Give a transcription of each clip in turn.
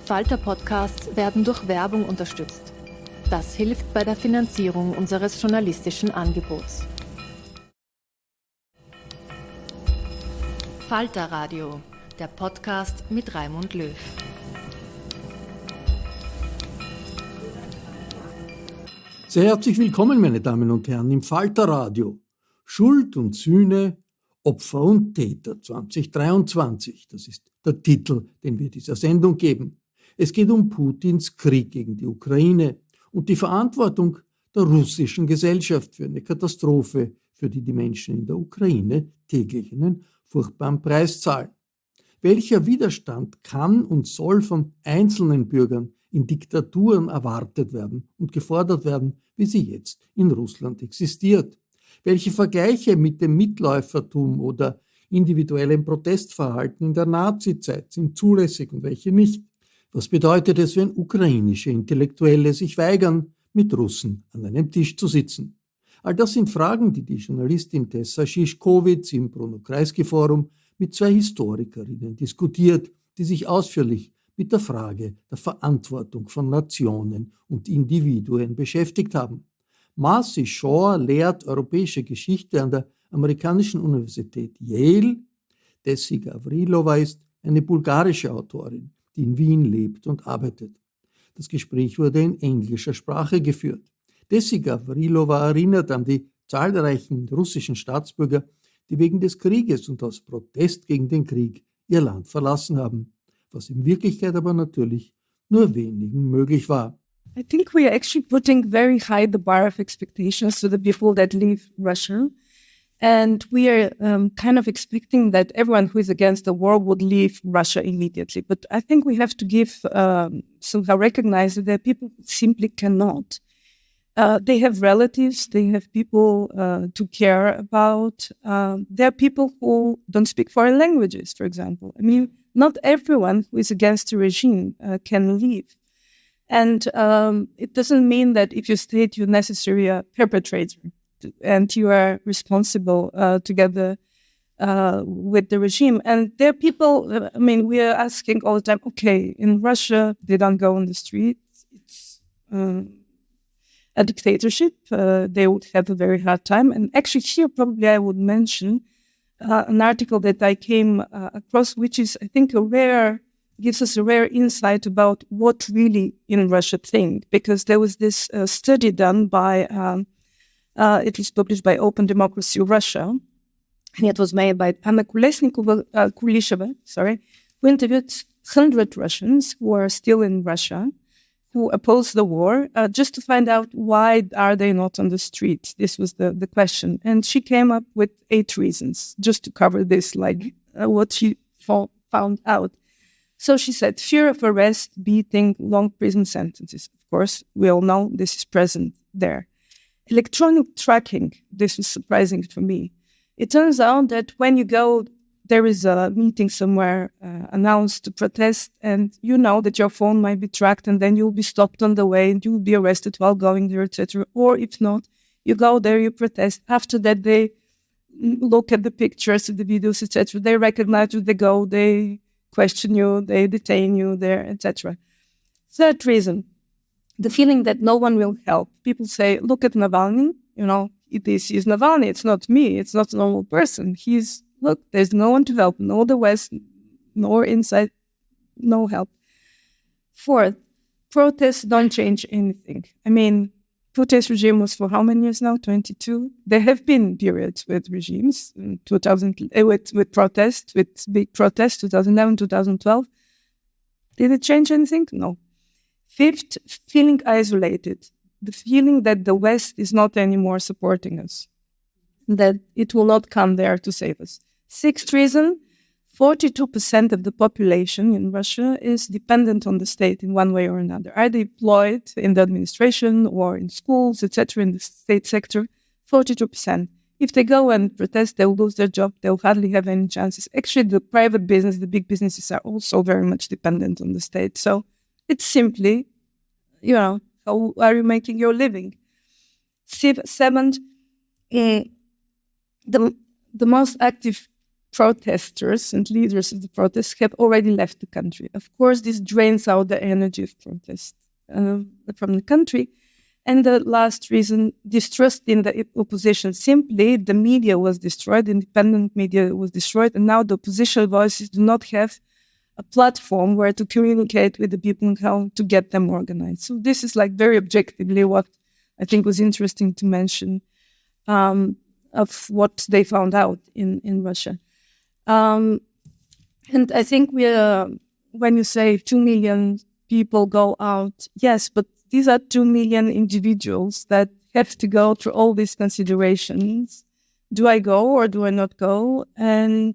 Falter-Podcasts werden durch Werbung unterstützt. Das hilft bei der Finanzierung unseres journalistischen Angebots. Falter Radio, der Podcast mit Raimund Löw. Sehr herzlich willkommen, meine Damen und Herren, im Falter Radio. Schuld und Sühne, Opfer und Täter 2023. Das ist der Titel, den wir dieser Sendung geben. Es geht um Putins Krieg gegen die Ukraine und die Verantwortung der russischen Gesellschaft für eine Katastrophe, für die Menschen in der Ukraine täglich einen furchtbaren Preis zahlen. Welcher Widerstand kann und soll von einzelnen Bürgern in Diktaturen erwartet werden und gefordert werden, wie sie jetzt in Russland existiert? Welche Vergleiche mit dem Mitläufertum oder individuellem Protestverhalten in der Nazizeit sind zulässig und welche nicht? Was bedeutet es, wenn ukrainische Intellektuelle sich weigern, mit Russen an einem Tisch zu sitzen? All das sind Fragen, die die Journalistin Tessa Szyszkowitz im Bruno Kreisky Forum mit zwei Historikerinnen diskutiert, die sich ausführlich mit der Frage der Verantwortung von Nationen und Individuen beschäftigt haben. Marci Shore lehrt europäische Geschichte an der amerikanischen Universität Yale. Dessy Gavrilova ist eine bulgarische Autorin, die in Wien lebt und arbeitet. Das Gespräch wurde in englischer Sprache geführt. Dessy Gavrilova erinnert an die zahlreichen russischen Staatsbürger, die wegen des Krieges und aus Protest gegen den Krieg ihr Land verlassen haben, was in Wirklichkeit aber natürlich nur wenigen möglich war. I think we are actually putting very high the bar of expectations to the people that leave Russia. And we are kind of expecting that everyone who is against the war would leave Russia immediately. But I think we have to recognize that there are people who simply cannot. They have relatives, they have people to care about. There are people who don't speak foreign languages, for example. I mean, not everyone who is against the regime can leave. And it doesn't mean that if you state you're necessarily a perpetrator and you are responsible together with the regime. And there are people, we are asking all the time, okay, in Russia, they don't go on the streets. It's a dictatorship. They would have a very hard time. And actually here probably I would mention an article that I came across, which is, I think, gives us a rare insight about what really in Russia think, because there was this study done by, it was published by Open Democracy Russia, and it was made by Anna Kulisheva, who interviewed 100 Russians who are still in Russia, who oppose the war, just to find out why are they not on the streets. This was the question. And she came up with 8 reasons, just to cover this, what she found out. So she said, fear of arrest, beating, long prison sentences. Of course, we all know this is present there. Electronic tracking, this was surprising for me. It turns out that when you go, there is a meeting somewhere announced to protest, and you know that your phone might be tracked, and then you'll be stopped on the way, and you'll be arrested while going there, etc. Or if not, you go there, you protest. After that, they look at the pictures, the videos, etc. They recognize you, they go, they question you, they detain you there, etc. Third reason, the feeling that no one will help. People say, look at Navalny, this is Navalny, it's not me, it's not a normal person. Look, there's no one to help, no the West, nor inside, no help. Fourth, protests don't change anything. Putin's regime was for how many years now? 22. There have been periods with regimes, 2000 with protests, with big protests, 2011, 2012. Did it change anything? No. Fifth, feeling isolated. The feeling that the West is not anymore supporting us, that it will not come there to save us. Sixth reason, 42% of the population in Russia is dependent on the state in one way or another, either employed in the administration or in schools, etc., in the state sector. 42%. If they go and protest, they'll lose their job. They'll hardly have any chances. Actually, the private business, the big businesses are also very much dependent on the state. So it's simply, how are you making your living? Seventh, the most active protesters and leaders of the protests have already left the country. Of course, this drains out the energy of protest from the country. And the last reason, distrust in the opposition. Simply, the media was destroyed, independent media was destroyed, and now the opposition voices do not have a platform where to communicate with the people and how to get them organized. So this is like very objectively what I think was interesting to mention of what they found out in Russia. And I think when you say 2 million people go out, yes, but these are 2 million individuals that have to go through all these considerations. Do I go or do I not go? And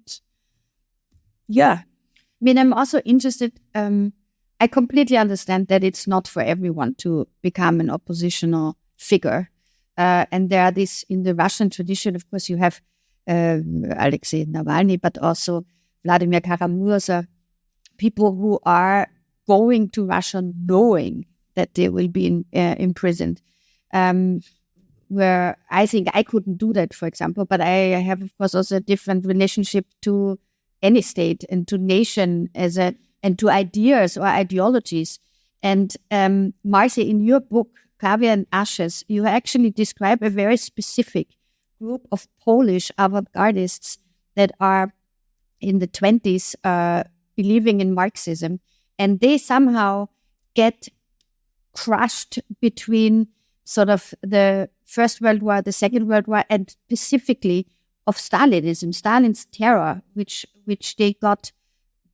yeah. I mean, I'm also interested, I completely understand that it's not for everyone to become an oppositional figure. And there are these, in the Russian tradition, of course, you have Alexei Navalny, but also Vladimir Kara-Murza, people who are going to Russia knowing that they will be imprisoned. Where I think I couldn't do that, for example, but I have, of course, also a different relationship to any state and to nation and to ideas or ideologies. And Marci, in your book, Kawie and Ashes, you actually describe a very specific group of Polish avant-gardists that are in the 20s believing in Marxism, and they somehow get crushed between sort of the First World War, the Second World War, and specifically of Stalinism, Stalin's terror, which they got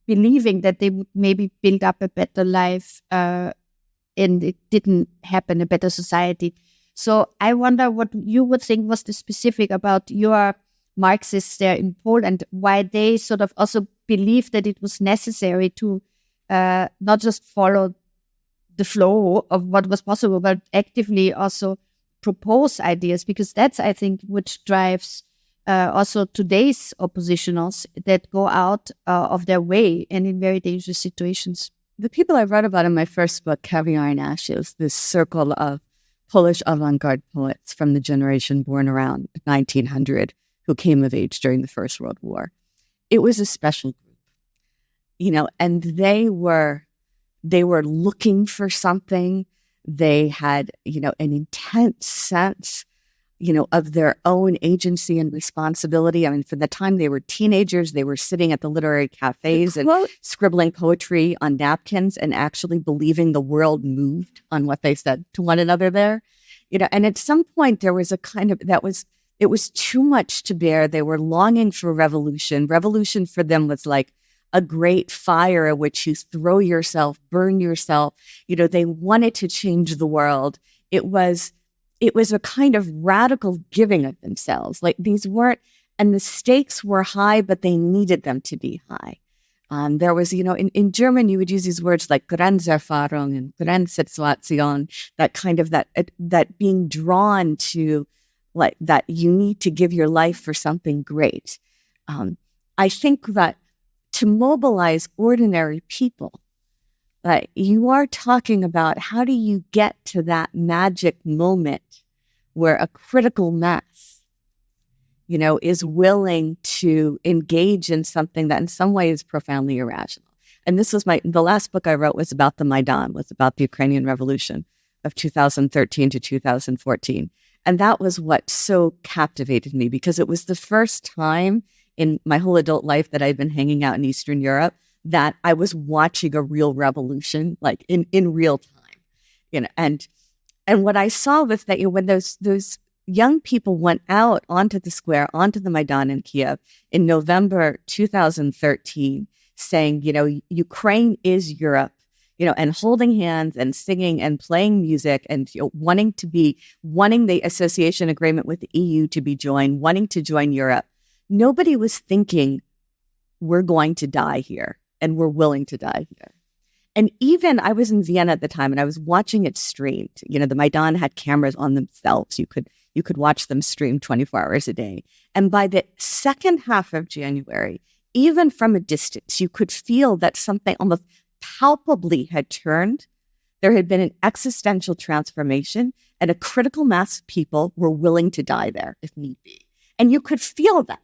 believing that they would maybe build up a better life, and it didn't happen, a better society. So I wonder what you would think was the specific about your Marxists there in Poland, why they sort of also believed that it was necessary to not just follow the flow of what was possible, but actively also propose ideas, because that's, I think, which drives also today's oppositionals that go out of their way and in very dangerous situations. The people I read about in my first book, Caviar and Ashes, this circle of Polish avant-garde poets from the generation born around 1900 who came of age during the First World War. It was a special group, and they were looking for something. They had, an intense sense, of their own agency and responsibility. I mean, from the time they were teenagers, they were sitting at the literary cafes and scribbling poetry on napkins and actually believing the world moved on what they said to one another there. And at some point there was a kind of, it was too much to bear. They were longing for revolution. Revolution for them was like a great fire at which you throw yourself, burn yourself. They wanted to change the world. It was a kind of radical giving of themselves. Like these weren't, and the stakes were high, but they needed them to be high. There was, in German, you would use these words like Grenzerfahrung and Grenzsituation, that kind of that being drawn to like that you need to give your life for something great. I think that to mobilize ordinary people, you are talking about how do you get to that magic moment where a critical mass, is willing to engage in something that in some way is profoundly irrational. And this was the last book I wrote was about the Maidan, was about the Ukrainian Revolution of 2013 to 2014. And that was what so captivated me, because it was the first time in my whole adult life that I'd been hanging out in Eastern Europe that I was watching a real revolution, like in real time, and what I saw was that when those young people went out onto the square, onto the Maidan in Kiev in November 2013, saying, Ukraine is Europe, and holding hands and singing and playing music and wanting the association agreement with the EU to be joined, wanting to join Europe. Nobody was thinking we're going to die here. And we're willing to die here. And even I was in Vienna at the time and I was watching it streamed. The Maidan had cameras on themselves. You could watch them stream 24 hours a day. And by the second half of January, even from a distance, you could feel that something almost palpably had turned. There had been an existential transformation and a critical mass of people were willing to die there if need be. And you could feel that.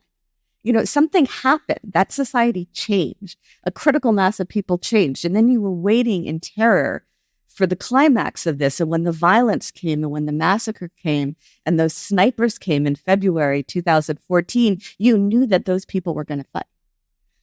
Something happened. That society changed. A critical mass of people changed. And then you were waiting in terror for the climax of this. And when the violence came and when the massacre came and those snipers came in February 2014, you knew that those people were going to fight.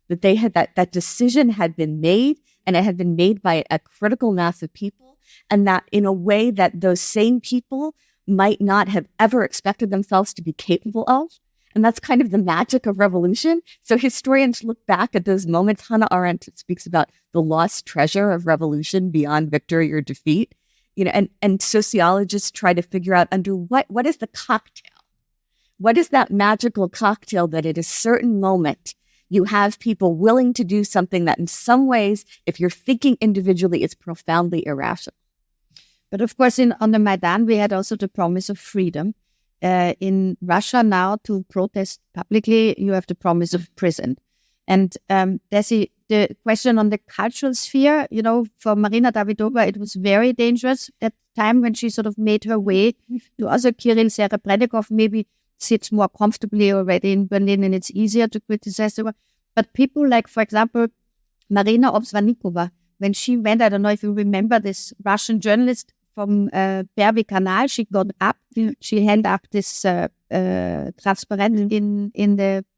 That they had that decision had been made, and it had been made by a critical mass of people, and that in a way that those same people might not have ever expected themselves to be capable of. And that's kind of the magic of revolution. So historians look back at those moments. Hannah Arendt speaks about the lost treasure of revolution beyond victory or defeat. And sociologists try to figure out under what is the cocktail? What is that magical cocktail that at a certain moment you have people willing to do something that in some ways, if you're thinking individually, is profoundly irrational? But of course, on the Maidan, we had also the promise of freedom. In Russia now, to protest publicly, you have the promise of prison. And Dessy, the question on the cultural sphere, for Marina Davidova, it was very dangerous at the time when she sort of made her way to other. Kirill Serebrennikov maybe sits more comfortably already in Berlin, and it's easier to criticize them. But people like, for example, Marina Obsvanikova, when she went, I don't know if you remember this Russian journalist from Pervy Kanal, she got up, she held up this transparent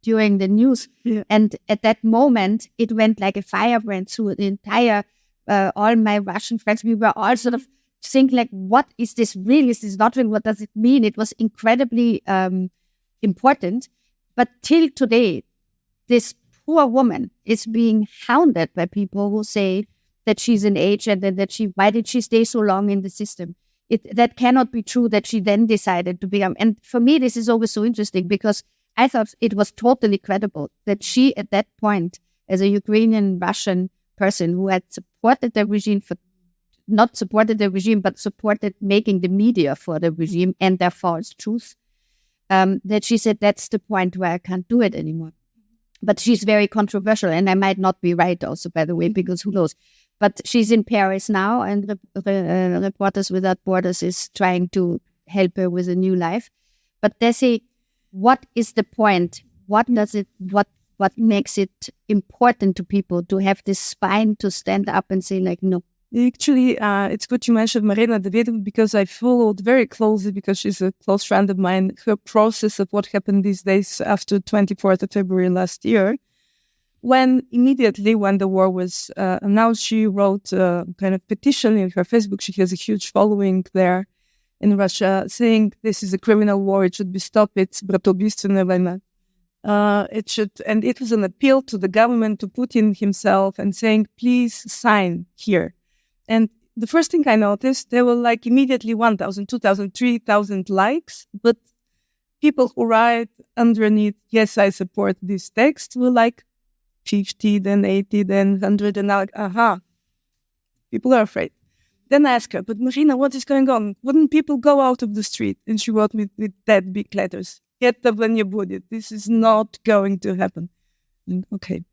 during the news. Yeah. And at that moment, it went like a firebrand through the entire, all my Russian friends, we were all sort of think like, what is this real? Is this not real? What does it mean? It was incredibly important. But till today, this poor woman is being hounded by people who say that she's an agent and that why did she stay so long in the system? That cannot be true that she then decided to become. And for me, this is always so interesting because I thought it was totally credible that she, at that point, as a Ukrainian Russian person who had supported the regime not supported the regime, but supported making the media for the regime and their false truth, that she said, that's the point where I can't do it anymore. But she's very controversial, and I might not be right also, by the way, because who knows. But she's in Paris now, and Reporters Without Borders is trying to help her with a new life. But Dessy, what is the point? What makes it important to people to have this spine to stand up and say, like, no? Actually, it's good you mentioned Marina Davidova because I followed very closely, because she's a close friend of mine, her process of what happened these days after 24th of February last year. Immediately when the war was announced, she wrote a kind of petition in her Facebook. She has a huge following there in Russia saying this is a criminal war, it should be stopped, it's bratobistvenная война. And it was an appeal to the government, to Putin himself, and saying, please sign here. And the first thing I noticed, there were like immediately 1,000, 2,000, 3,000 likes, but people who write underneath, yes, I support this text, were like 50, then 80, then 100, and now like, aha, people are afraid. Then I asked her, but Marina, what is going on? Wouldn't people go out of the street? And she wrote me with that big letters, this is not going to happen. Okay.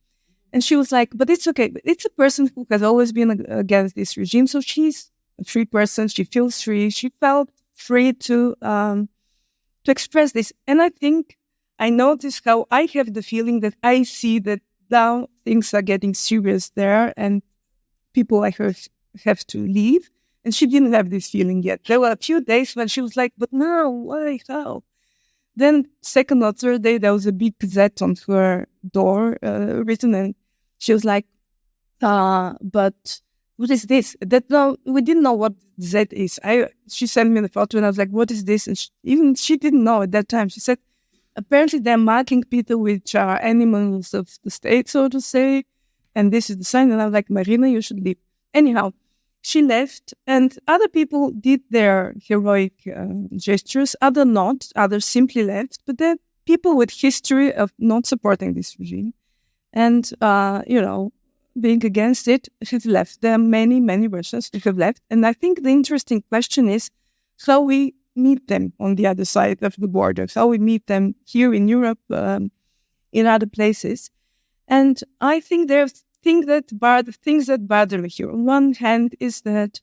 And she was like, but it's okay. It's a person who has always been against this regime. So she's a free person. She feels free. She felt free to express this. And I think I noticed how I have the feeling that I see that now things are getting serious there and people like her have to leave. And she didn't have this feeling yet. There were a few days when she was like, but no, why, how? Then second or third day, there was a big Z on her door written, and she was like, but what is this? We didn't know what Z is. She sent me the photo, and I was like, what is this? And she didn't know at that time. She said, apparently they're marking people which are animals of the state, so to say, and this is the sign. And I was like, Marina, you should leave. Anyhow, she left, and other people did their heroic gestures, others simply left, but then people with history of not supporting this regime and, being against it have left. There are many, many Russians who have left. And I think the interesting question is how we meet them on the other side of the border, how we meet them here in Europe, in other places. And I think there's things that bother me here. On one hand is that,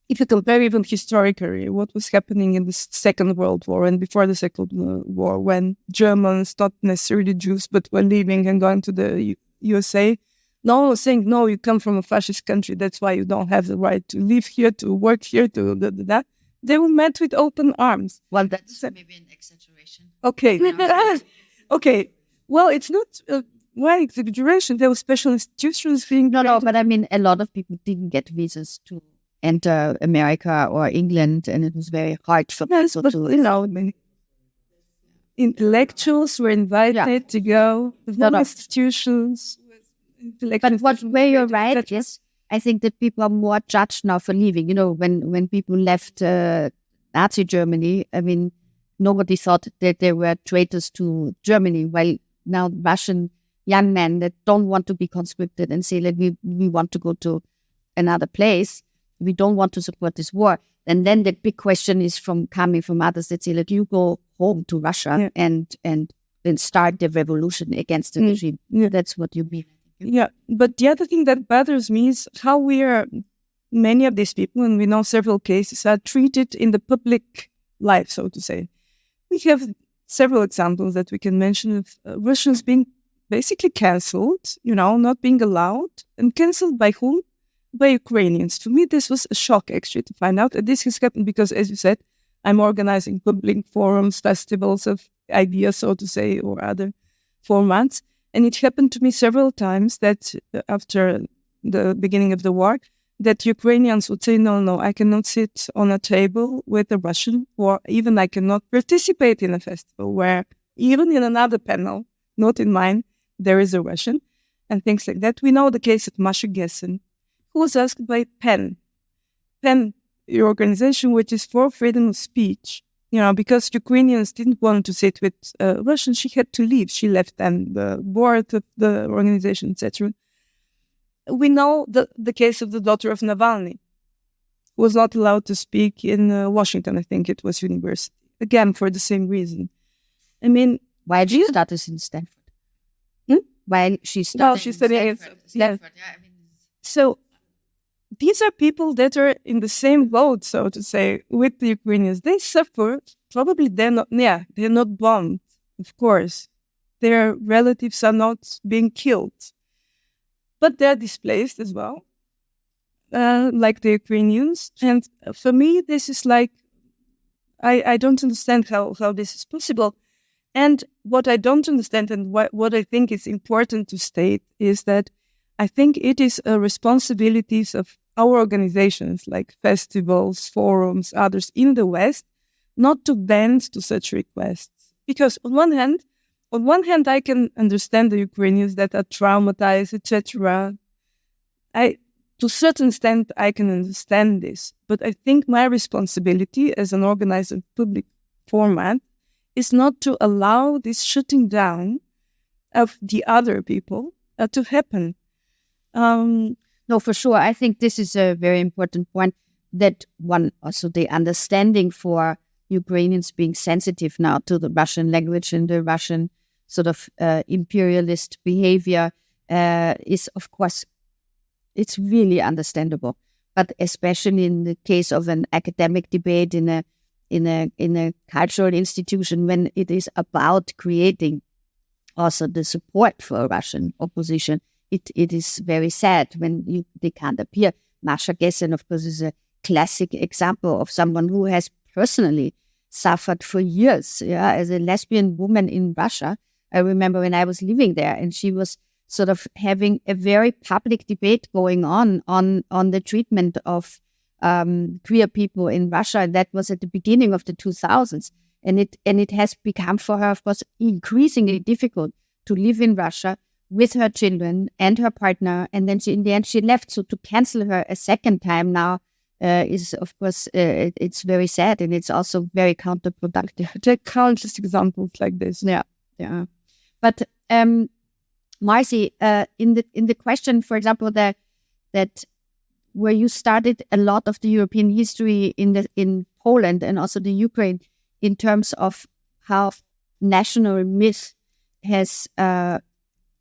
if you compare even historically what was happening in the Second World War and before the Second World War, when Germans, not necessarily Jews, but were leaving and going to the USA, no one was saying, no, you come from a fascist country, that's why you don't have the right to live here, to work here, to that. They were met with open arms. Well, that's maybe an exaggeration. Okay. Okay. Well, it's not why exaggeration. There were special institutions being... No, but I mean, a lot of people didn't get visas to enter America or England, and it was very hard for people to... Intellectuals were invited to go. Institutions... But where you're right, yes, I think that people are more judged now for leaving. When people left Nazi Germany, I mean, nobody thought that they were traitors to Germany, while now Russian young men that don't want to be conscripted and say, like, we want to go to another place, we don't want to support this war. And then the big question is coming from others that say, like, you go home to Russia and start the revolution against the regime. Yeah. That's what you mean. Yeah, but the other thing that bothers me is how many of these people, and we know several cases, are treated in the public life, so to say. We have several examples that we can mention of Russians being basically cancelled, not being allowed, and cancelled by whom? By Ukrainians. To me, this was a shock, actually, to find out. And this has happened because, as you said, I'm organizing public forums, festivals of ideas, so to say, or other formats. And it happened to me several times that after the beginning of the war, that Ukrainians would say, no, I cannot sit on a table with a Russian, or even I cannot participate in a festival where even in another panel, not in mine, there is a Russian, and things like that. We know the case of Masha Gessen, who was asked by PEN, your organization, which is for freedom of speech. Because Ukrainians didn't want to sit with Russians, she had to leave. She left then the board of the organization, etc. We know the case of the daughter of Navalny, who was not allowed to speak in Washington, I think it was university. Again, for the same reason. I mean... Why did she study in Stanford? While she studied in Stanford. Yeah, I mean, so... These are people that are in the same boat, so to say, with the Ukrainians. They suffer. Probably they're not bombed, of course. Their relatives are not being killed. But they're displaced as well, like the Ukrainians. And for me, this is like, I don't understand how this is possible. And what I don't understand and what I think is important to state is that I think it is a responsibility of our organizations like festivals, forums, others in the West, not to bend to such requests. Because on one hand, I can understand the Ukrainians that are traumatized, etc. To a certain extent, I can understand this. But I think my responsibility as an organizer of public format is not to allow this shutting down of the other people to happen. No, for sure. I think this is a very important point, that one, also the understanding for Ukrainians being sensitive now to the Russian language and the Russian sort of imperialist behavior is, of course, it's really understandable. But especially in the case of an academic debate in a cultural institution, when it is about creating also the support for Russian opposition, it is very sad when they can't appear. Masha Gessen, of course, is a classic example of someone who has personally suffered for years as a lesbian woman in Russia. I remember when I was living there, and she was sort of having a very public debate going on the treatment of queer people in Russia. And that was at the beginning of the 2000s. And it has become for her, of course, increasingly difficult to live in Russia with her children and her partner. And then in the end, she left. So to cancel her a second time now is, of course, it's very sad. And it's also very counterproductive. There are countless examples like this. Yeah. But Marci, in the question, for example, that where you studied a lot of the European history in Poland and also the Ukraine, in terms of how national myth has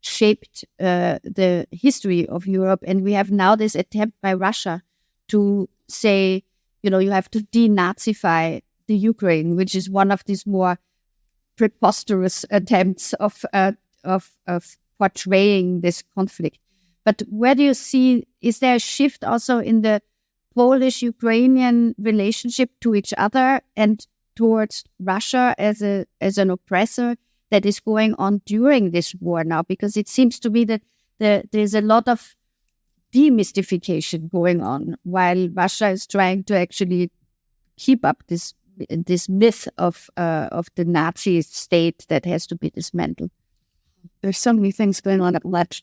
shaped the history of Europe, and we have now this attempt by Russia to say you have to denazify the Ukraine, which is one of these more preposterous attempts of portraying this conflict. But where do you see, is there a shift also in the Polish-Ukrainian relationship to each other and towards Russia as an oppressor that is going on during this war now? Because it seems to be that there's a lot of demystification going on while Russia is trying to actually keep up this myth of the Nazi state that has to be dismantled. There's so many things going on at Lech.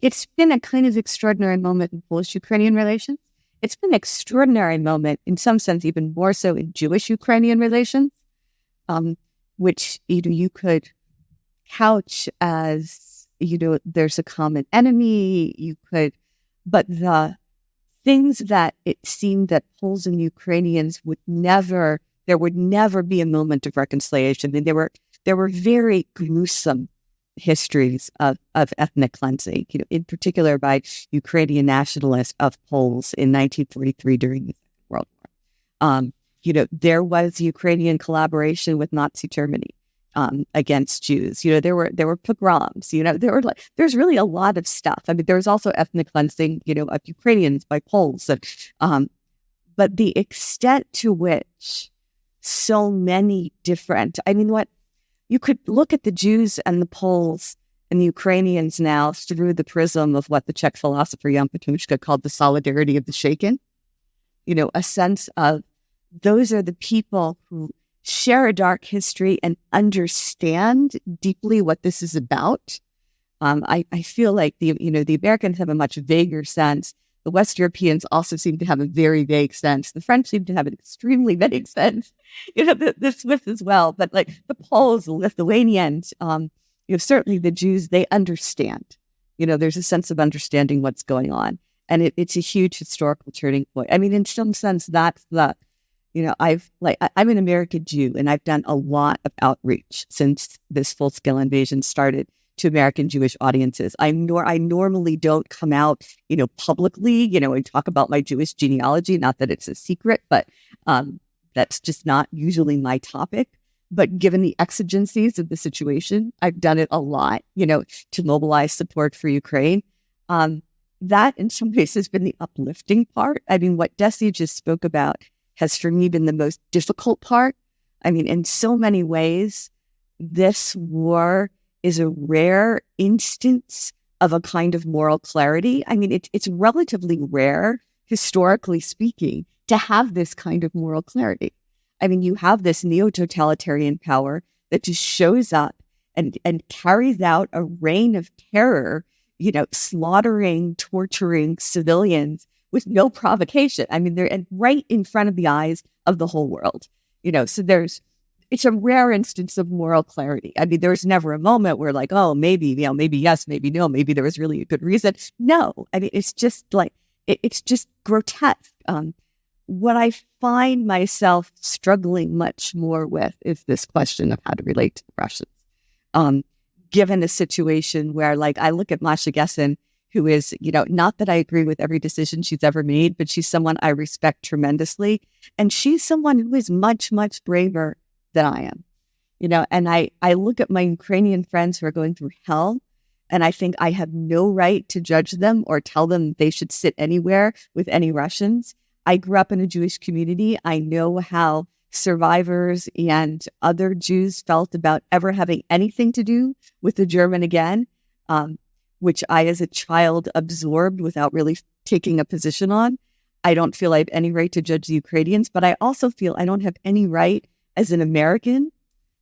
It's been a kind of extraordinary moment in Polish-Ukrainian relations. It's been an extraordinary moment, in some sense, even more so in Jewish-Ukrainian relations, which you could couch as, there's a common enemy. But the things that it seemed that Poles and Ukrainians there would never be a moment of reconciliation. And there were very gruesome histories of ethnic cleansing, in particular by Ukrainian nationalists of Poles in 1943 during the Second World War. There was Ukrainian collaboration with Nazi Germany against Jews. There were pogroms. There's really a lot of stuff. I mean, there was also ethnic cleansing, of Ukrainians by Poles. But the extent to which so many different, you could look at the Jews and the Poles and the Ukrainians now through the prism of what the Czech philosopher Jan Patuška called the solidarity of the shaken. A sense of those are the people who share a dark history and understand deeply what this is about. I feel like the Americans have a much vaguer sense. The West Europeans also seem to have a very vague sense. The French seem to have an extremely vague sense. The Swiss as well. But like the Poles, the Lithuanians, certainly the Jews, they understand. There's a sense of understanding what's going on. And it's a huge historical turning point. In some sense, that's the, I'm an American Jew, and I've done a lot of outreach since this full-scale invasion started to American Jewish audiences. I normally don't come out, publicly, and talk about my Jewish genealogy. Not that it's a secret, but that's just not usually my topic. But given the exigencies of the situation, I've done it a lot, to mobilize support for Ukraine. That in some ways has been the uplifting part. What Dessy just spoke about has for me been the most difficult part. In so many ways, this war is a rare instance of a kind of moral clarity. It's relatively rare, historically speaking, to have this kind of moral clarity. You have this neo-totalitarian power that just shows up and carries out a reign of terror, slaughtering, torturing civilians with no provocation. They're right in front of the eyes of the whole world. It's a rare instance of moral clarity. There's never a moment where like, oh, maybe yes, maybe no, maybe there was really a good reason. No, it's just like, it's just grotesque. What I find myself struggling much more with is this question of how to relate to the Russians. Given a situation where like, I look at Masha Gessen, who is, not that I agree with every decision she's ever made, but she's someone I respect tremendously. And she's someone who is much, much braver than I am, and I look at my Ukrainian friends who are going through hell, and I think I have no right to judge them or tell them they should sit anywhere with any Russians. I grew up in a Jewish community. I know how survivors and other Jews felt about ever having anything to do with the German again, which I, as a child, absorbed without really taking a position on. I don't feel I have any right to judge the Ukrainians, but I also feel I don't have any right as an American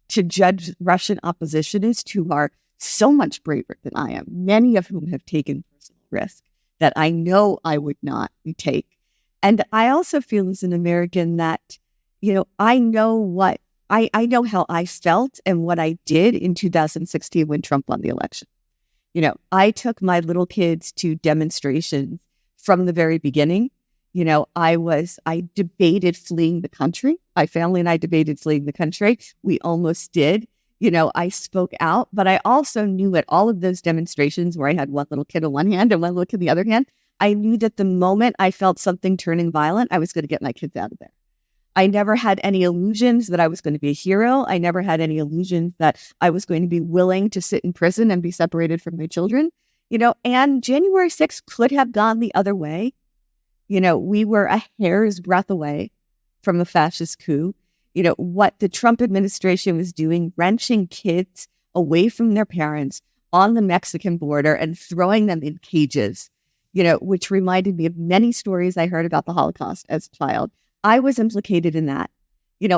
to judge Russian oppositionists who are so much braver than I am, many of whom have taken personal risk that I know I would not take. And I also feel as an American that, I know I know how I felt and what I did in 2016 when Trump won the election. I took my little kids to demonstrations from the very beginning. I debated fleeing the country. My family and I debated fleeing the country. We almost did. I spoke out, but I also knew at all of those demonstrations where I had one little kid in one hand and one little kid in the other hand, I knew that the moment I felt something turning violent, I was going to get my kids out of there. I never had any illusions that I was going to be a hero. I never had any illusions that I was going to be willing to sit in prison and be separated from my children, and January 6th could have gone the other way. We were a hair's breadth away from a fascist coup. What the Trump administration was doing, wrenching kids away from their parents on the Mexican border and throwing them in cages, which reminded me of many stories I heard about the Holocaust as a child. I was implicated in that,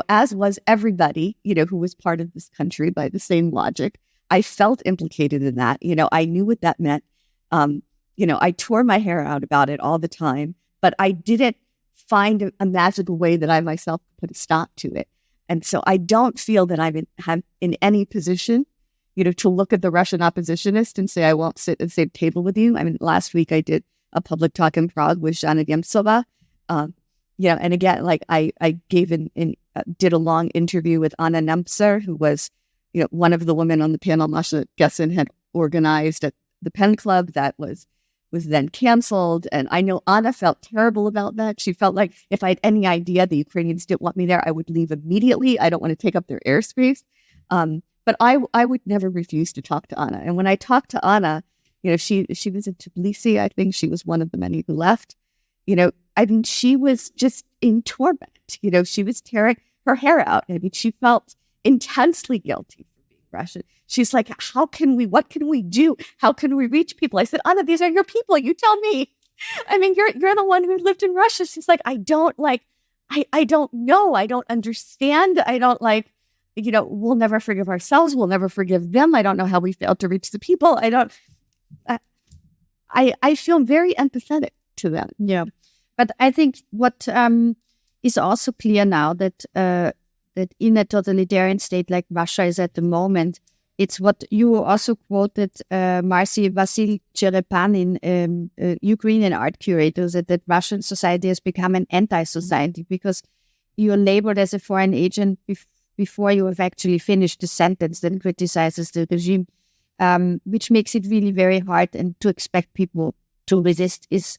as was everybody, who was part of this country by the same logic. I felt implicated in that. I knew what that meant. I tore my hair out about it all the time, but I didn't find a magical way that I myself could put a stop to it. And so I don't feel that I'm in any position, to look at the Russian oppositionist and say, I won't sit at the same table with you. I mean, last week I did a public talk in Prague with Zhana Nemtsova. And again, like I gave did a long interview with Anna Nemtser, who was, one of the women on the panel Masha Gessen had organized at the Pen Club that was then canceled. And I know Anna felt terrible about that. She felt like if I had any idea the Ukrainians didn't want me there, I would leave immediately. I don't want to take up their airspace. But I would never refuse to talk to Anna. And when I talked to Anna, she was in Tbilisi. I think she was one of the many who left. She was just in torment. She was tearing her hair out. She felt intensely guilty for being Russian. She's like, what can we do? How can we reach people? I said, Anna, these are your people. You tell me. You're the one who lived in Russia. She's like, I don't know. I don't understand. I don't we'll never forgive ourselves. We'll never forgive them. I don't know how we failed to reach the people. I feel very empathetic to them. Yeah. But I think what is also clear now that in a totalitarian state like Russia is at the moment, it's what you also quoted, Marci Cherepanin, Ukrainian art curator, that Russian society has become an anti-society because you're labeled as a foreign agent before you have actually finished the sentence that criticizes the regime, which makes it really very hard, and to expect people to resist is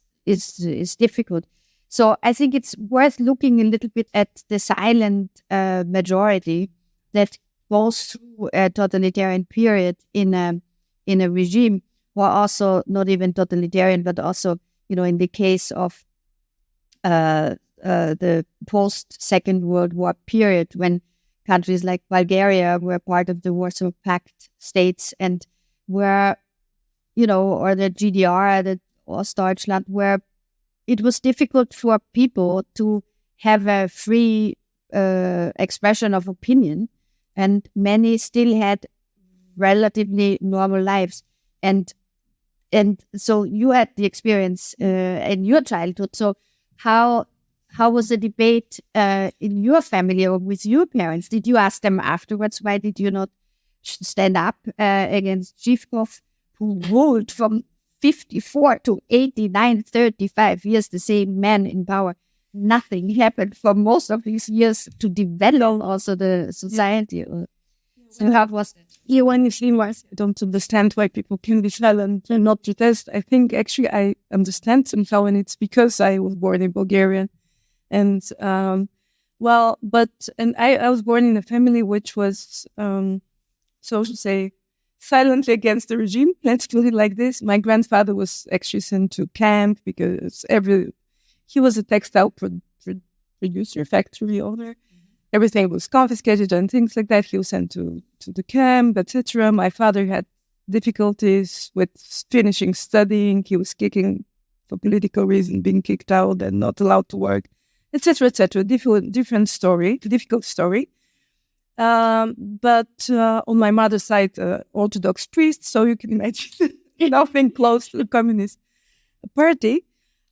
difficult. So I think it's worth looking a little bit at the silent majority that goes through a totalitarian period in a regime, or also not even totalitarian, but also, in the case of the post-Second World War period, when countries like Bulgaria were part of the Warsaw Pact states and were, or the GDR, the Ostdeutschland, where it was difficult for people to have a free expression of opinion, and many still had relatively normal lives. And so you had the experience in your childhood. So how was the debate in your family or with your parents? Did you ask them afterwards, why did you not stand up against Zhivkov, who ruled from 54 to 89, 35 years, the same man in power? Nothing happened for most of these years to develop also the society. So how was that? Yeah, when you see Marci, I don't understand why people can be silent and not protest. I think actually I understand somehow, and it's because I was born in Bulgaria. And I was born in a family which was, so to say, silently against the regime. Let's put it like this. My grandfather was actually sent to camp because he was a textile producer, factory owner. Everything was confiscated and things like that. He was sent to the camp, etc. My father had difficulties with finishing studying. He was kicking for political reasons, being kicked out and not allowed to work, etc., etc. Different story, difficult story. But on my mother's side, Orthodox priest, so you can imagine nothing close to the Communist Party.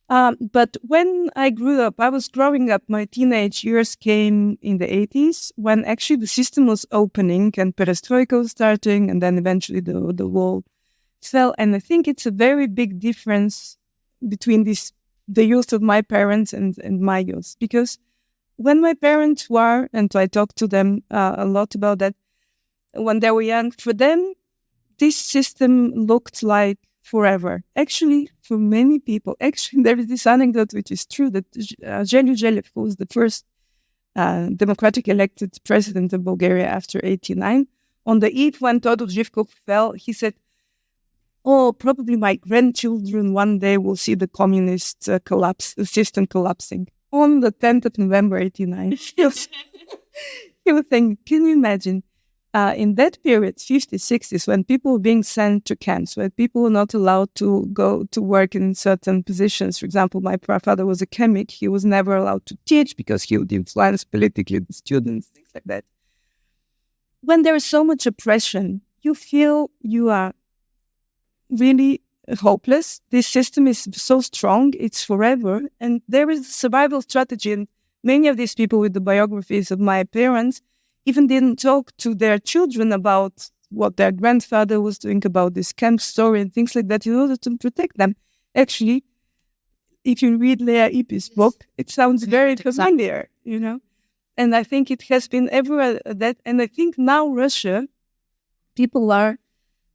But when I grew up, I was growing up, my teenage years came in the 80s, when actually the system was opening and perestroika was starting, and then eventually the wall fell. And I think it's a very big difference between the youth of my parents and my youth, because when my parents were, and I talked to them a lot about that, when they were young, for them, this system looked like forever. Actually, for many people, there is this anecdote which is true that Željo Željev, who was the first democratic elected president of Bulgaria after 1989, on the eve when Todor Živkov fell, he said, "Oh, probably my grandchildren one day will see the communist system collapsing." On the 10th of November 1989, he was saying, can you imagine? In that period, 50s, 60s, when people were being sent to camps, when people were not allowed to go to work in certain positions. For example, my father was a chemist. He was never allowed to teach because he would influence politically the students, things like that. When there is so much oppression, you feel you are really hopeless. This system is so strong, it's forever. And there is a survival strategy. And many of these people with the biographies of my parents even didn't talk to their children about what their grandfather was doing, about this camp story and things like that in order to protect them. Actually, if you read Lea Ypi's book, it sounds very familiar, you know. And I think it has been everywhere that, and I think now Russia, people are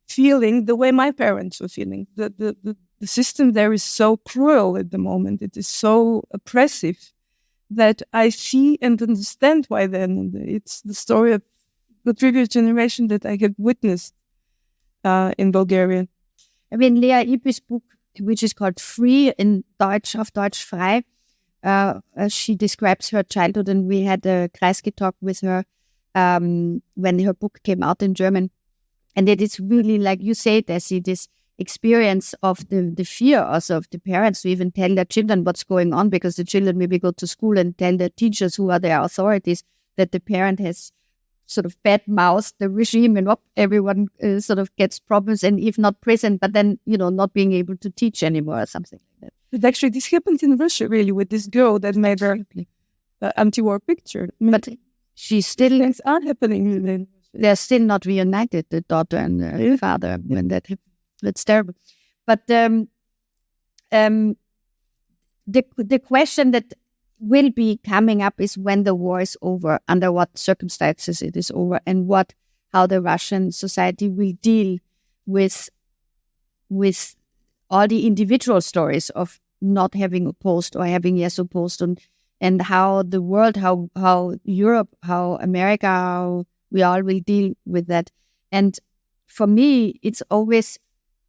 feeling the way my parents were feeling. The system there is so cruel at the moment. It is so oppressive that I see and understand why then. It's the story of the previous generation that I have witnessed in Bulgaria. I mean, Lea Ypi's book, which is called Free in Deutsch, auf Deutsch frei, she describes her childhood, and we had a Kreisky talk with her when her book came out in German. And it is really, like you say, Dessy, this experience of the fear also of the parents to even tell their children what's going on, because the children maybe go to school and tell their teachers, who are their authorities, that the parent has sort of bad-mouthed the regime, and everyone sort of gets problems, and if not prison, but then, you know, not being able to teach anymore or something like that. But actually, this happened in Russia, really, with this girl that made her anti-war picture. But she still... Things are happening. They're still not reunited, the daughter and the father, when that happened. That's terrible. But the question that will be coming up is when the war is over, under what circumstances it is over, and how the Russian society will deal with all the individual stories of not having opposed or having yes opposed, and how the world, how Europe, how America, how we all will deal with that. And for me, it's always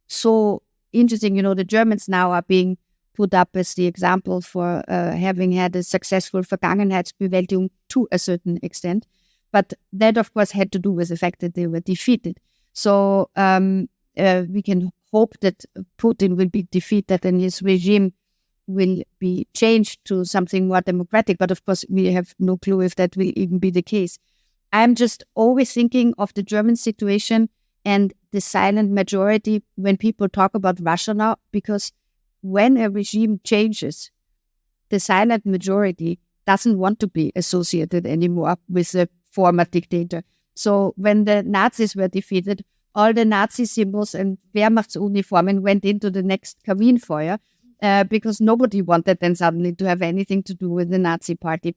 so interesting. You know, the Germans now are being put up as the example for having had a successful Vergangenheitsbewältigung to a certain extent. But that, of course, had to do with the fact that they were defeated. So we can hope that Putin will be defeated and his regime will be changed to something more democratic. But of course, we have no clue if that will even be the case. I'm just always thinking of the German situation and the silent majority when people talk about Russia now, because when a regime changes, the silent majority doesn't want to be associated anymore with the former dictator. So when the Nazis were defeated, all the Nazi symbols and Wehrmachtsuniformen went into the next Kaminfeuer because nobody wanted then suddenly to have anything to do with the Nazi party.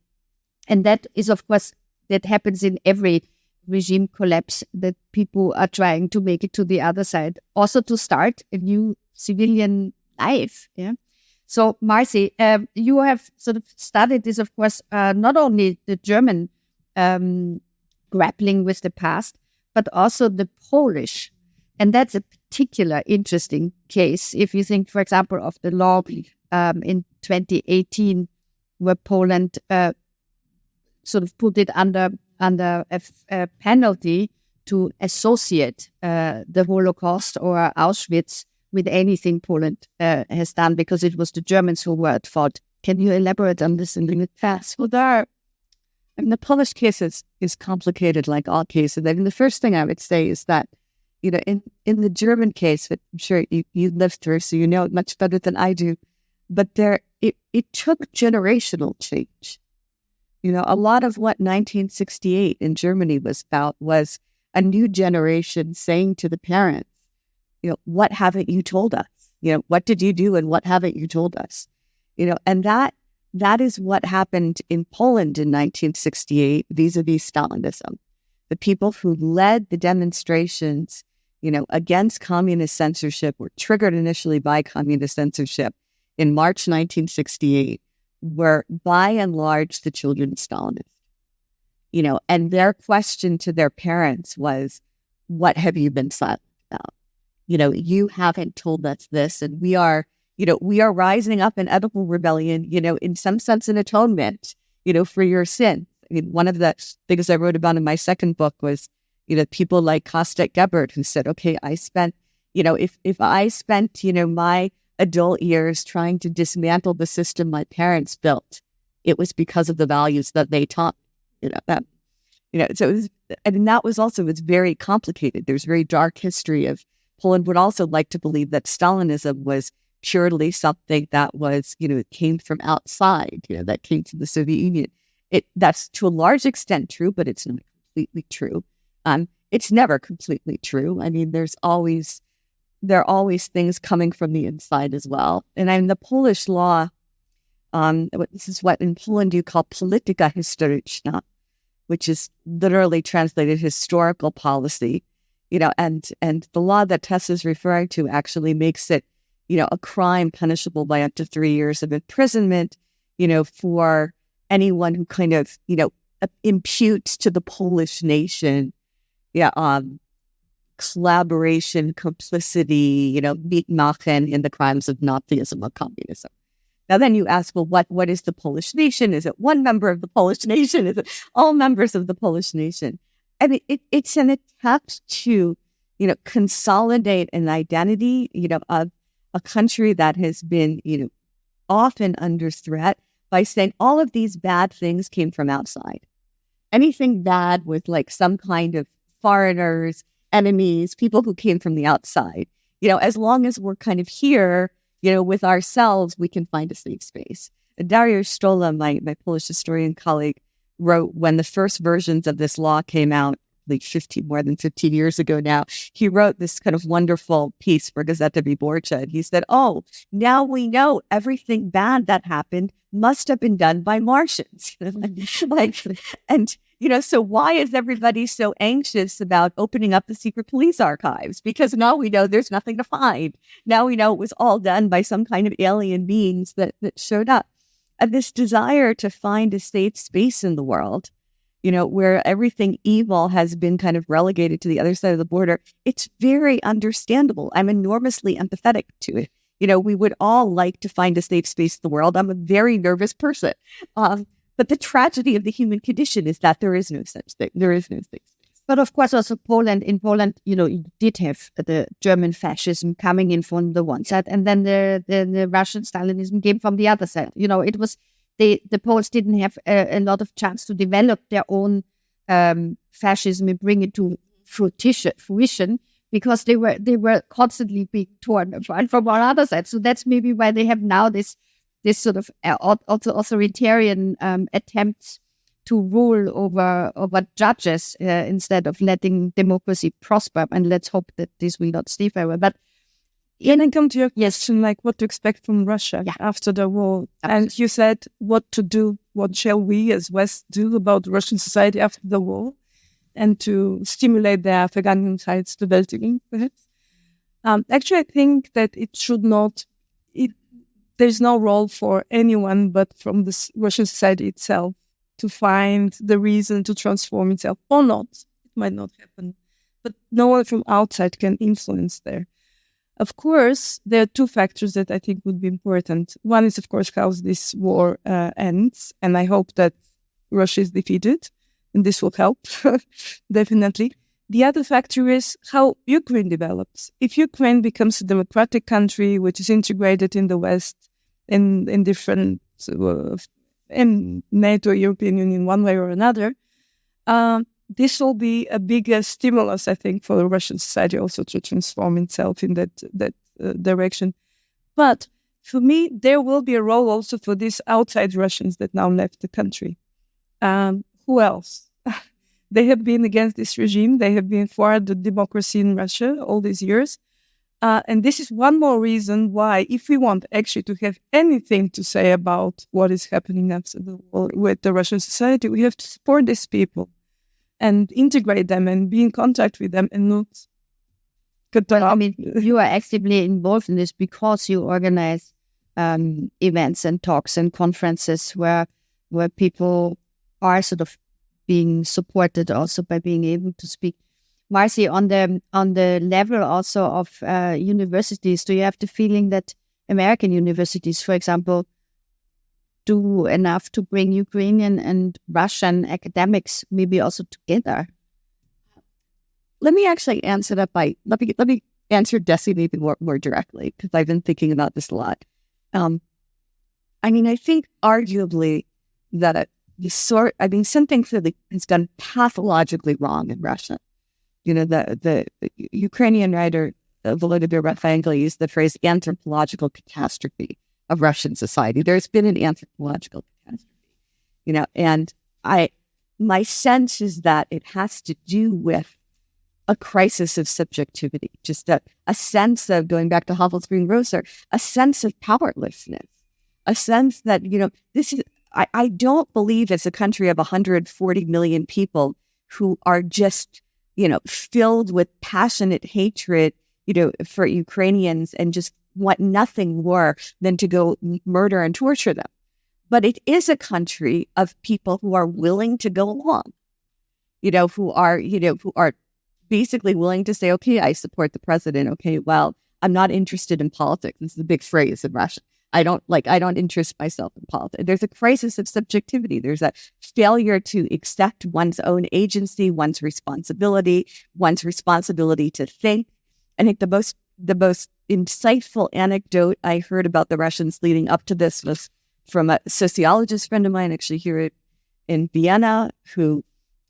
And that is, of course, that happens in every regime collapse, that people are trying to make it to the other side, also to start a new civilian life. Yeah. So, Marci, you have sort of studied this, of course, not only the German grappling with the past, but also the Polish. And that's a particular interesting case. If you think, for example, of the law in 2018, where Poland sort of put it under a penalty to associate the Holocaust or Auschwitz with anything Poland has done, because it was the Germans who were at fault. Can you elaborate on this a little bit fast? Well, the Polish case is complicated, like all cases. I mean, the first thing I would say is that, you know, in the German case, that I'm sure you lived through, so you know it much better than I do, but it took generational change. You know, a lot of what 1968 in Germany was about was a new generation saying to the parents, you know, what haven't you told us? You know, what did you do and what haven't you told us? You know, and that is what happened in Poland in 1968 vis-a-vis Stalinism. The people who led the demonstrations against communist censorship, were triggered initially by communist censorship in March 1968, were by and large the children of Stalinists. And their question to their parents was, what have you been silent about? You haven't told us this, and we are rising up in edible rebellion, in some sense an atonement, for your sin. I mean, one of the things I wrote about in my second book was, people like Kostek Gebert, who said, okay, I spent, if I spent, my adult years trying to dismantle the system my parents built, it was because of the values that they taught, so it was, and that was also, it's very complicated. There's very dark history of Poland would also like to believe that Stalinism was purely something that was, it came from outside, that came from the Soviet Union. That's to a large extent true, but it's not completely true. It's never completely true. I mean, there are always things coming from the inside as well. And in the Polish law, this is what in Poland you call polityka historyczna, which is literally translated historical policy, and the law that Tessa is referring to actually makes it, a crime punishable by up to 3 years of imprisonment, for anyone who kind of, imputes to the Polish nation, collaboration, complicity, mitmachen in the crimes of Nazism or communism. Now, then you ask, well, what is the Polish nation? Is it one member of the Polish nation? Is it all members of the Polish nation? I mean, it's an attempt to, consolidate an identity, of a country that has been, often under threat by saying all of these bad things came from outside. Anything bad with like some kind of foreigners, enemies, people who came from the outside, as long as we're kind of here, with ourselves, we can find a safe space. Dario Stola, my Polish historian colleague, wrote when the first versions of this law came out, like more than 15 years ago now, he wrote this kind of wonderful piece for Gazeta Wyborcza. And he said, oh, now we know everything bad that happened must have been done by Martians. So why is everybody so anxious about opening up the secret police archives? Because now we know there's nothing to find. Now we know it was all done by some kind of alien beings that showed up. And this desire to find a safe space in the world, where everything evil has been kind of relegated to the other side of the border, it's very understandable. I'm enormously empathetic to it. We would all like to find a safe space in the world. I'm a very nervous person. But the tragedy of the human condition is that there is no such thing. There is no safe space. But of course, also in Poland, you did have the German fascism coming in from the one side, and then the Russian Stalinism came from the other side. It was the Poles didn't have a lot of chance to develop their own fascism and bring it to fruition because they were constantly being torn apart from all other sides. So that's maybe why they have now this sort of also authoritarian attempts to rule over judges instead of letting democracy prosper. And let's hope that this will not stay forever. But can I come to your question, like what to expect from Russia after the war? And you said what to do, what shall we as West do about Russian society after the war and to stimulate their Vergangenheitsbewältigung, perhaps? Actually, I think that it should not... There's no role for anyone but from the Russian society itself to find the reason to transform itself or not. It might not happen. But no one from outside can influence there. Of course, there are two factors that I think would be important. One is, of course, how this war ends. And I hope that Russia is defeated. And this will help, definitely. The other factor is how Ukraine develops. If Ukraine becomes a democratic country, which is integrated in the West, in different, in NATO, European Union, one way or another, this will be a bigger stimulus, I think, for the Russian society also to transform itself in that direction. But for me, there will be a role also for these outside Russians that now left the country. Who else? They have been against this regime. They have been for the democracy in Russia all these years. And this is one more reason why, if we want actually to have anything to say about what is happening after the war with the Russian society, we have to support these people and integrate them and be in contact with them and not Well, I mean, you are actively involved in this because you organize events and talks and conferences where people are sort of being supported also by being able to speak. Marci, on the level also of universities, do you have the feeling that American universities, for example, do enough to bring Ukrainian and Russian academics maybe also together? Let me actually answer that by let me answer Dessy maybe more directly, because I've been thinking about this a lot. I mean, I think arguably that something clearly has gone pathologically wrong in Russia. You know, the Ukrainian writer Volodymyr Rafaenko used the phrase anthropological catastrophe of Russian society. There's been an anthropological catastrophe, you know, and my sense is that it has to do with a crisis of subjectivity, just a sense of, going back to Havel's Green Grocer, a sense of powerlessness, a sense that, you know, I don't believe it's a country of 140 million people who are just, you know, filled with passionate hatred, you know, for Ukrainians and just want nothing more than to go murder and torture them. But it is a country of people who are willing to go along, who are basically willing to say, okay, I support the president. Okay, well, I'm not interested in politics. This is a big phrase in Russia. I don't interest myself in politics. There's a crisis of subjectivity. There's a failure to accept one's own agency, one's responsibility to think. I think the most insightful anecdote I heard about the Russians leading up to this was from a sociologist friend of mine, actually here in Vienna, who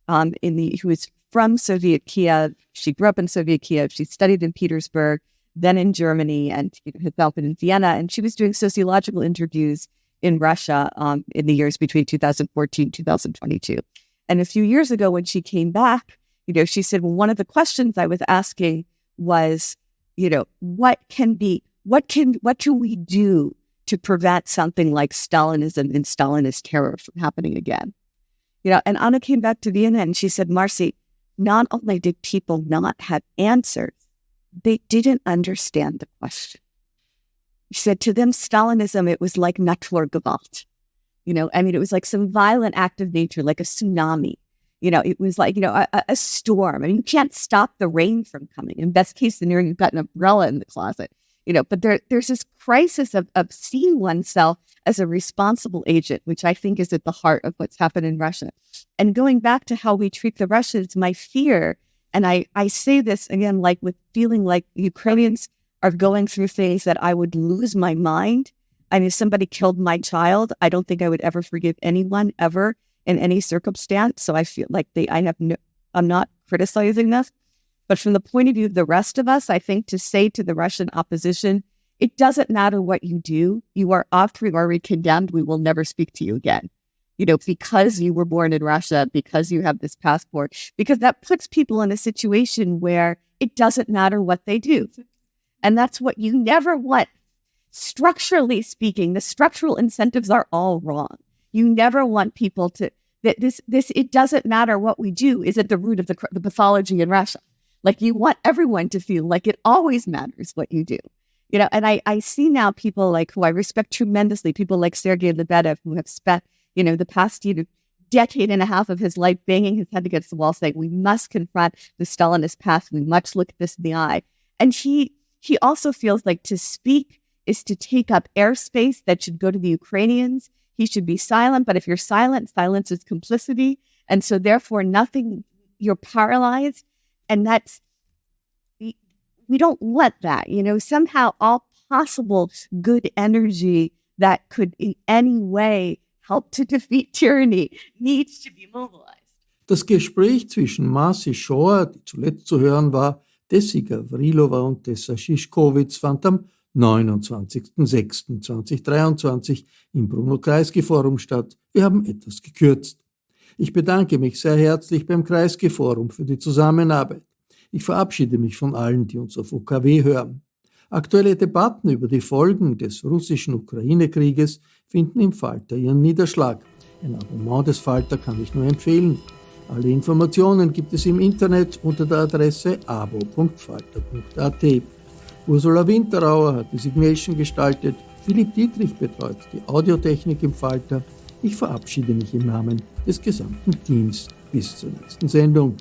is from Soviet Kiev. She grew up in Soviet Kiev. She studied in Petersburg, then in Germany, and herself in Vienna. And she was doing sociological interviews in Russia in the years between 2014 2022. And a few years ago, when she came back, she said, well, one of the questions I was asking was, what can we do to prevent something like Stalinism and Stalinist terror from happening again? And Anna came back to Vienna and she said, Marci, not only did people not have answers, they didn't understand the question. She said to them, Stalinism, it was like Naturgewalt. It was like some violent act of nature, like a tsunami. It was like, a storm. You can't stop the rain from coming. In best case scenario, you've got an umbrella in the closet. But there's this crisis of seeing oneself as a responsible agent, which I think is at the heart of what's happened in Russia. And going back to how we treat the Russians, my fear, and I say this again, like with feeling like Ukrainians are going through things that I would lose my mind. If somebody killed my child, I don't think I would ever forgive anyone ever in any circumstance. So I feel like I'm not criticizing this. But from the point of view of the rest of us, I think to say to the Russian opposition, it doesn't matter what you do. You are a priori condemned. We will never speak to you again. Because you were born in Russia, because you have this passport, because that puts people in a situation where it doesn't matter what they do. And that's what you never want. Structurally speaking, the structural incentives are all wrong. You never want people to, it doesn't matter what we do is at the root of the pathology in Russia. Like you want everyone to feel like it always matters what you do. And I see now people like who I respect tremendously, people like Sergei Lebedev, who have spent, the past decade and a half of his life banging his head against the wall saying, we must confront the Stalinist past. We must look at this in the eye. And he also feels like to speak is to take up airspace that should go to the Ukrainians. He should be silent. But if you're silent, silence is complicity. And so therefore you're paralyzed. And we don't want that, somehow all possible good energy that could in any way help to defeat tyranny needs to be mobilized. Das Gespräch zwischen Marci Shore, die zuletzt zu hören war, Dessy Gavrilova und Tessa Szyszkowitz, fand am 29.06.2023 im Bruno Kreisky Forum statt. Wir haben etwas gekürzt. Ich bedanke mich sehr herzlich beim Kreisky Forum für die Zusammenarbeit. Ich verabschiede mich von allen, die uns auf UKW hören. Aktuelle Debatten über die Folgen des russischen Ukraine-Krieges finden im Falter ihren Niederschlag. Ein Abonnement des Falter kann ich nur empfehlen. Alle Informationen gibt es im Internet unter der Adresse abo.falter.at. Ursula Winterauer hat die Signation gestaltet, Philipp Dietrich betreut die Audiotechnik im Falter. Ich verabschiede mich im Namen des gesamten Teams. Bis zur nächsten Sendung.